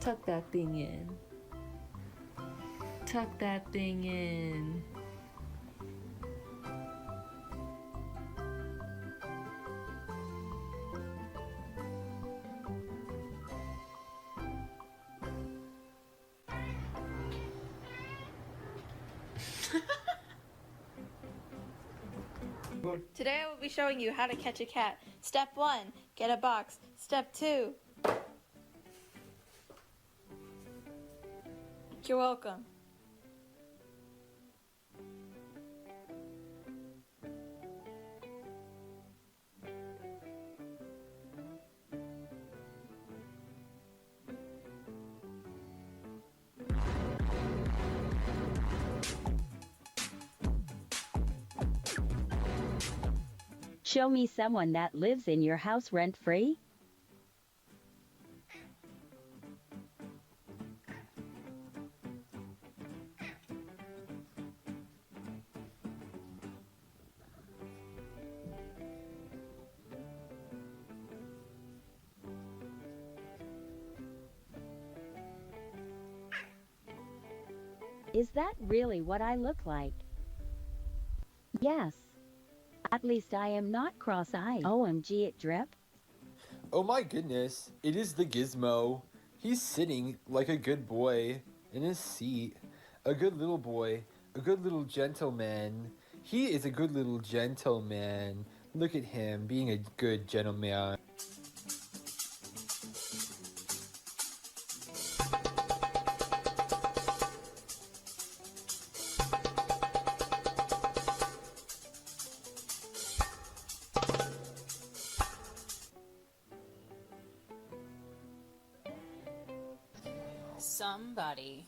Tuck that thing in. Tuck that thing in. Today I will be showing you how to catch a cat. Step 1, get a box. Step 2, you're welcome. Show me someone that lives in your house rent-free. Is that really what I look like? Yes. At least I am not cross-eyed. OMG, it drip. Oh my goodness, it is the Gizmo. He's sitting like a good boy in his seat. A good little boy, a good little gentleman. He is a good little gentleman. Look at him being a good gentleman. Somebody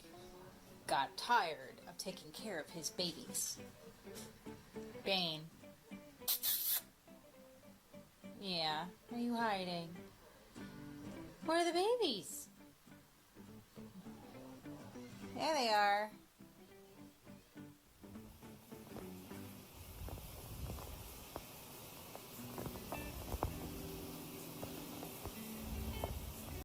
got tired of taking care of his babies. Bane. Yeah, where are you hiding? Where are the babies? There they are.